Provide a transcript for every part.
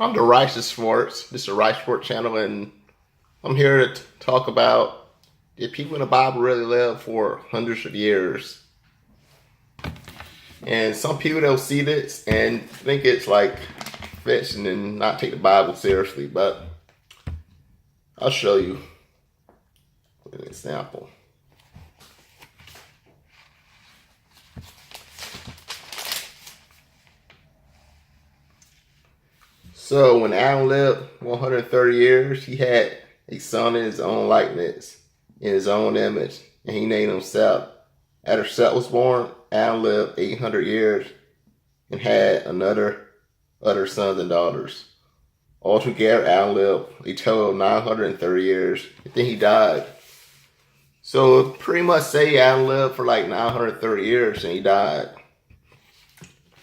I'm the Righteous Sports. This is the Righteous Sports channel, and I'm here to talk about, did people in the Bible really live for hundreds of years? And some people don't see this and think it's like fiction and not take the Bible seriously, but I'll show you an example. So when Adam lived 130 years, he had a son in his own likeness, in his own image, and he named him Seth. After Seth was born, Adam lived 800 years and had other sons and daughters. Altogether, Adam lived a total of 930 years, and then he died. So pretty much say Adam lived for like 930 years and he died.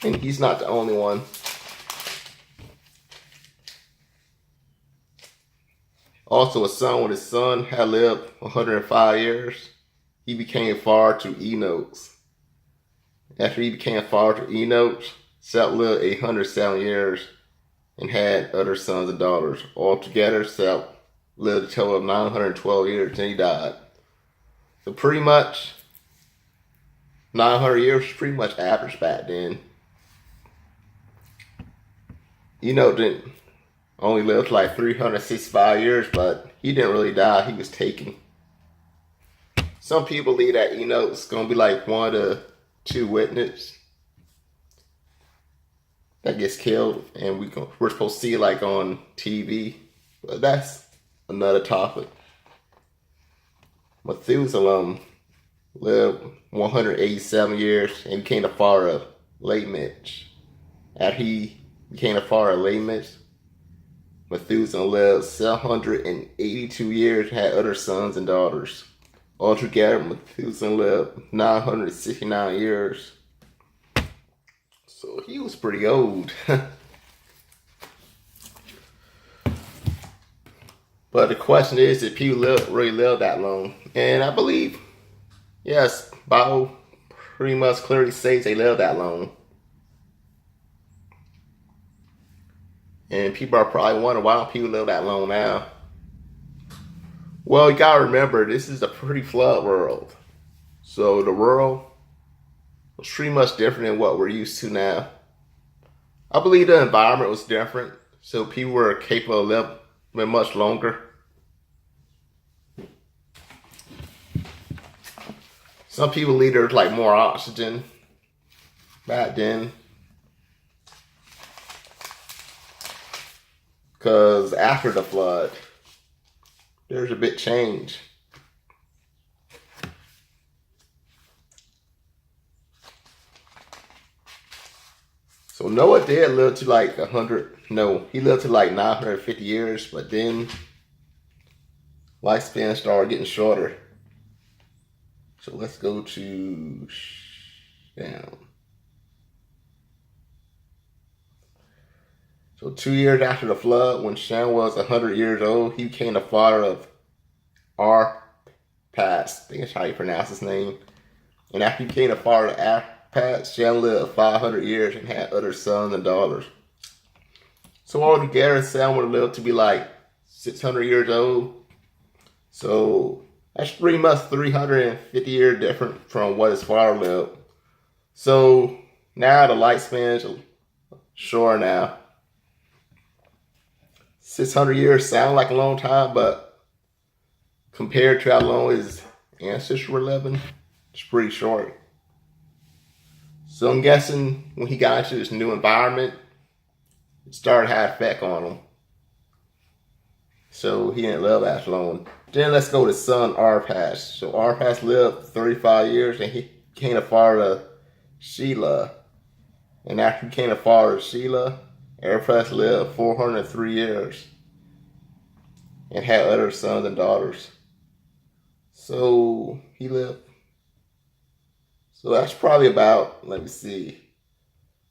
And he's not the only one. Also, a son, when his son had lived 105 years, he became father to Enoch. After he became father to Enoch, Seth lived 807 years and had other sons and daughters. Altogether, Seth lived a total of 912 years and he died. So pretty much, 900 years was pretty much average back then. Enoch didn't only lived like 365 years, but he didn't really die. He was taken. Some people believe that Enoch's going to be like one of the two witnesses that gets killed, and we're supposed to see it like on TV. But that's another topic. Methuselah lived 187 years and became the father of Lamech. After he became the father of Lamech, Methuselah lived 782 years and had other sons and daughters. Altogether, Methuselah lived 969 years. So he was pretty old. But the question is, did people really live that long? And I believe, yes, Bible pretty much clearly states they lived that long. And people are probably wondering, why don't people live that long now? Well, you gotta remember, this is a pre-flood world. So the world was pretty much different than what we're used to now. I believe the environment was different, so people were capable of living much longer. Some people believe there's like more oxygen back then. Because after the flood, there's a big change. So Noah did live to like he lived to like 950 years, but then lifespan started getting shorter. So let's go to down. So 2 years after the flood, when Shem was 100 years old, he became the father of Arphaxad. I think that's how you pronounce his name. And after he became the father of Arphaxad, Shem lived 500 years and had other sons and daughters. So altogether, Shem would have lived to be like 600 years old. So that's pretty much 350 years different from what his father lived. So now the lifespan is shorter now. 600 years sound like a long time, but compared to how long his ancestors were living, it's pretty short. So I'm guessing when he got into this new environment, it started to have effect on him. So he didn't live as long. Then let's go to son Arphaxad. So Arphaxad lived 35 years and he became the father of Shelah. And after he became the father of Shelah, Arphaxad lived 403 years and had other sons and daughters. So he lived. So that's probably about,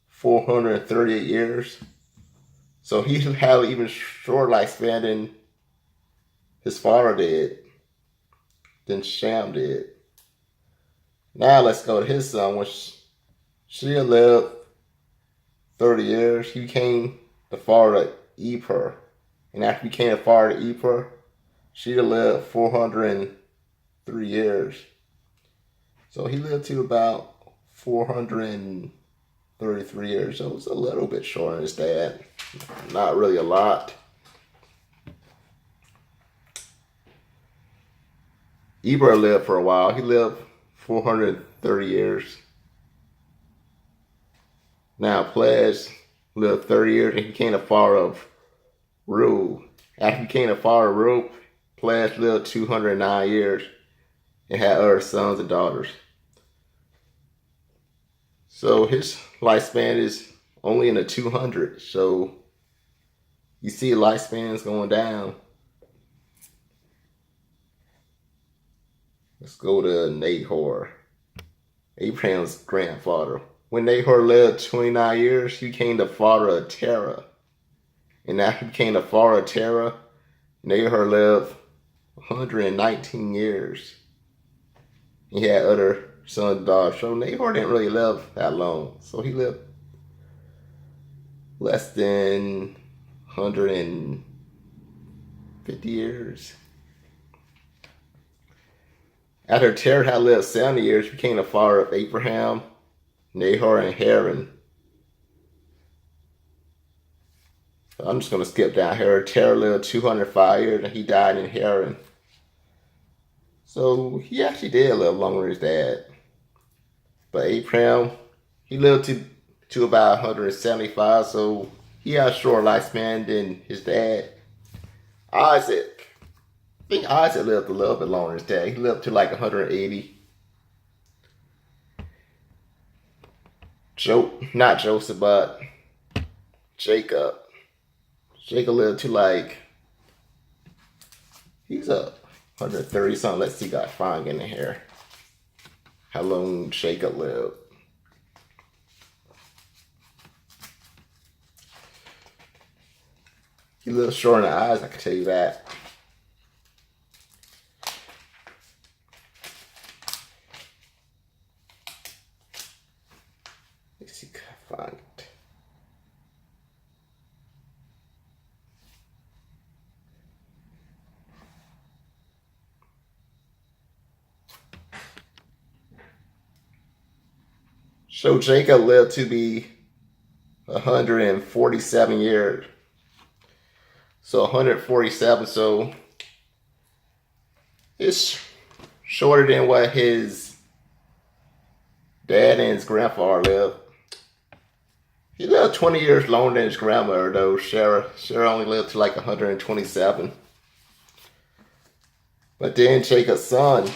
438 years. So he had an even shorter lifespan than his father did, than Shem did. Now let's go to his son, which Shelah lived 30 years. He became the father of Eber. And after he became the father of Eber, Shelah lived 403 years. So he lived to about 433 years. So it's a little bit shorter than his dad. Not really a lot. Eber lived for a while. He lived 430 years. Now, Peleg lived 30 years and he became the father of Reu. After he became the father of Reu, Peleg lived 209 years and had other sons and daughters. So his lifespan is only in the 200s. So you see lifespans going down. Let's go to Nahor, Abraham's grandfather. When Nahor lived 29 years, he became the father of Terah. And after he became the father of Terah, Nahor lived 119 years. He had other sons and daughters. So Nahor didn't really live that long. So he lived less than 150 years. After Terah had lived 70 years, he became the father of Abraham, Nahor, and Haran. So I'm just going to skip down here. Terah lived 205 years and he died in Haran. So he actually did live longer than his dad. But Abraham, he lived to about 175, so he had a shorter lifespan than his dad. Isaac. I think Isaac lived a little bit longer than his dad. He lived to like 180. Not Joseph, but Jacob. Jacob lived to like, he's up 130 something. Let's see, got find in here how long Jacob lived. He lived shorter than Isaac, I can tell you that. Let's see, can I find it. So Jacob lived to be 147 years. So 147, so it's shorter than what his dad and his grandfather lived. He lived 20 years longer than his grandmother, though. Sarah only lived to like 127. But then Jacob's son,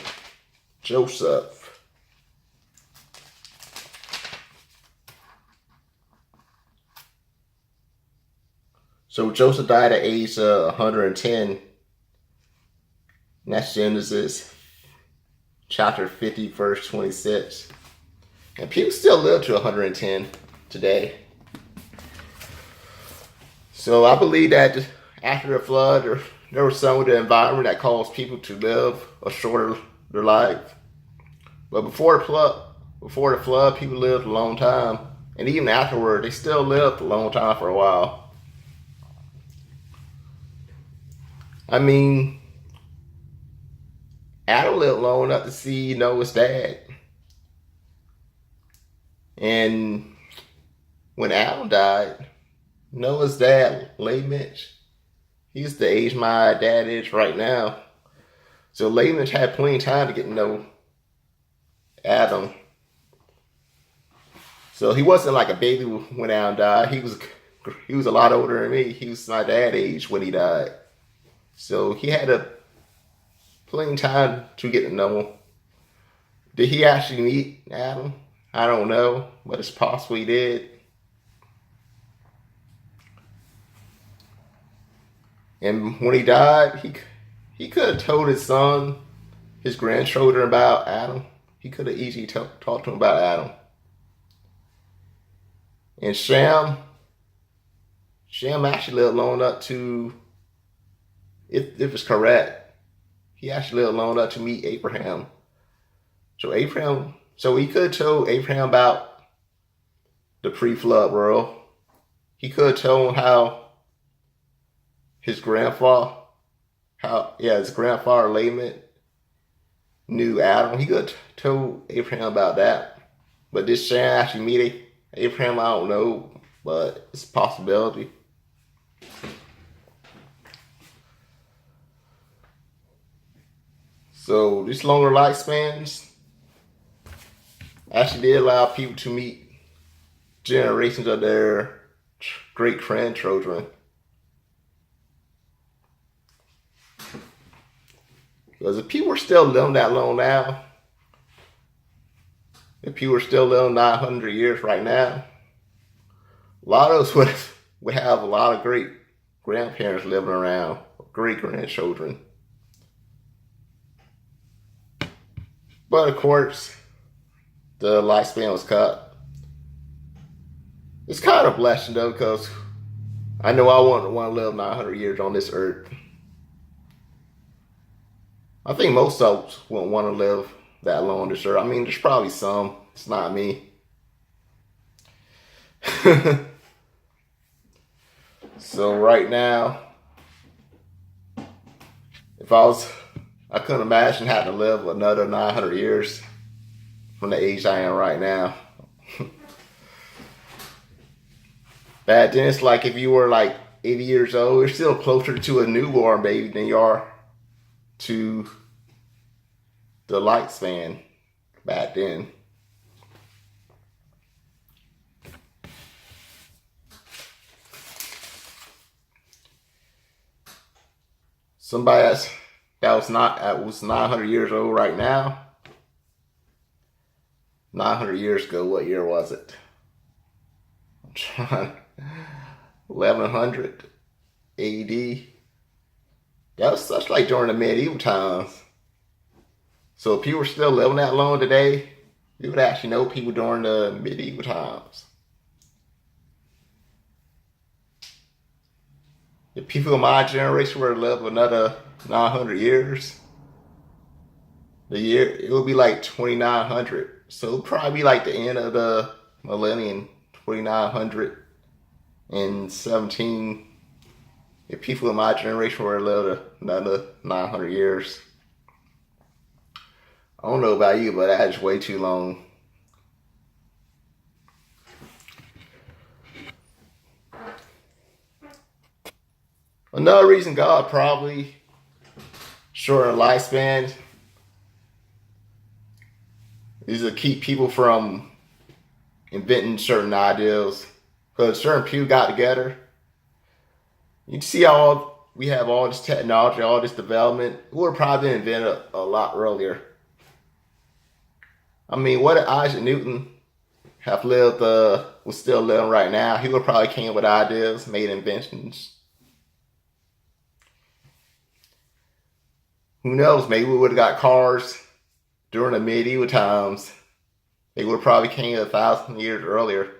Joseph, so Joseph died at age 110. And that's Genesis chapter 50, verse 26. And people still live to 110 today. So I believe that after the flood, there was some of the environment that caused people to live a shorter life. But before the flood, people lived a long time. And even afterward, they still lived a long time for a while. I mean, Adam lived long enough to see Noah's dad. And when Adam died, Noah's dad, Lamech, he's the age my dad is right now. So Lamech had plenty of time to get to know Adam. So he wasn't like a baby when Adam died. He was a lot older than me. He was my dad's age when he died. So he had plenty of time to get to know him. Did he actually meet Adam? I don't know, but it's possible he did. And when he died, he could have told his son, his grandchildren about Adam. He could have easily talked to him about Adam. And Shem actually lived long enough to, if it's correct, he actually lived long enough to meet Abraham. So he could have told Abraham about the pre-flood world. He could have told him how his grandfather, his grandfather Laban knew Adam. He could have told Abraham about that. But this Shem actually meet Abraham, I don't know, but it's a possibility. So these longer lifespans actually did allow people to meet generations of their great grandchildren. Because if people were still living that long now, if people were still living 900 years right now, a lot of us would have a lot of great grandparents living around, great grandchildren. But of course, the lifespan was cut. It's kind of a blessing though, because I know I wouldn't want to live 900 years on this earth. I think most folks wouldn't want to live that long on this earth. I mean, there's probably some. It's not me. So right now, I couldn't imagine having to live another 900 years from the age I am right now. Back then, it's like if you were like 80 years old, you're still closer to a newborn baby than you are to the lifespan back then. Somebody that was 900 years old right now. 900 years ago, what year was it? I'm trying. 1100 AD. That was such like during the medieval times. So if people were still living that long today, you would actually know people during the medieval times. If people in my generation were to live another 900 years, it would be like 2900. So it would probably be like the end of the millennium, 2917. If people in my generation were to live another 900 years. I don't know about you, but that's way too long. Another reason God probably shortened lifespan is to keep people from inventing certain ideas. Because certain people got together. You see how we have all this technology, all this development. It would have probably been invented a lot earlier. I mean, what if Isaac Newton was still living right now? He would probably came with ideas, made inventions. Who knows? Maybe we would have got cars during the medieval times. They would have probably came 1,000 years earlier.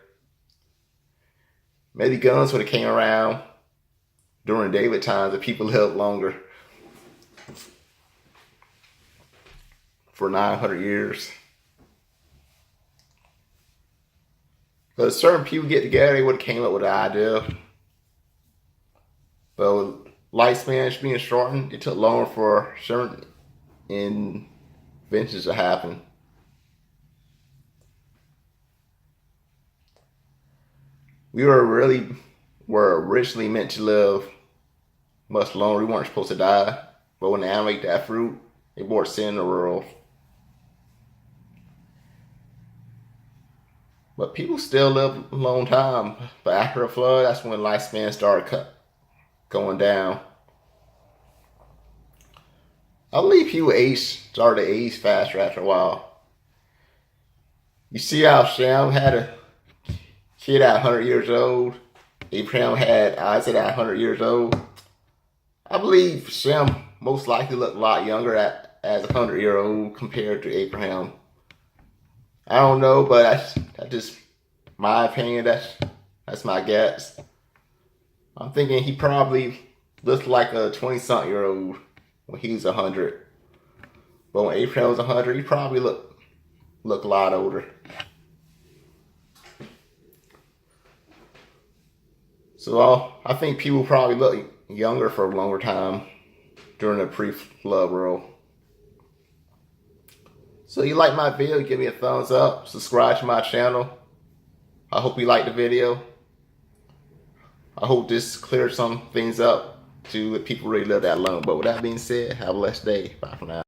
Maybe guns would have came around during David times if people lived longer. For 900 years. Because certain people get together, they would have came up with an idea. But with lifespan being shortened, it took longer for certain inventions to happen. We were originally meant to live much longer. We weren't supposed to die. But when the animal ate that fruit, it brought sin in the world. But people still live a long time. But after a flood, that's when lifespan started going down. I believe people started to age faster after a while. You see how Shem had a kid at 100 years old. Abraham had Isaac at 100 years old. I believe Shem most likely looked a lot younger as a 100-year-old compared to Abraham. I don't know, but that's just my opinion. That's my guess. I'm thinking he probably looked like a 20-something-year-old when he was 100. But when Abraham was 100, he probably looked a lot older. So I think people probably look younger for a longer time during the pre-flood world. So you like my video, give me a thumbs up, subscribe to my channel. I hope you like the video. I hope this clears some things up to let people really live that long. But with that being said, have a blessed day. Bye for now.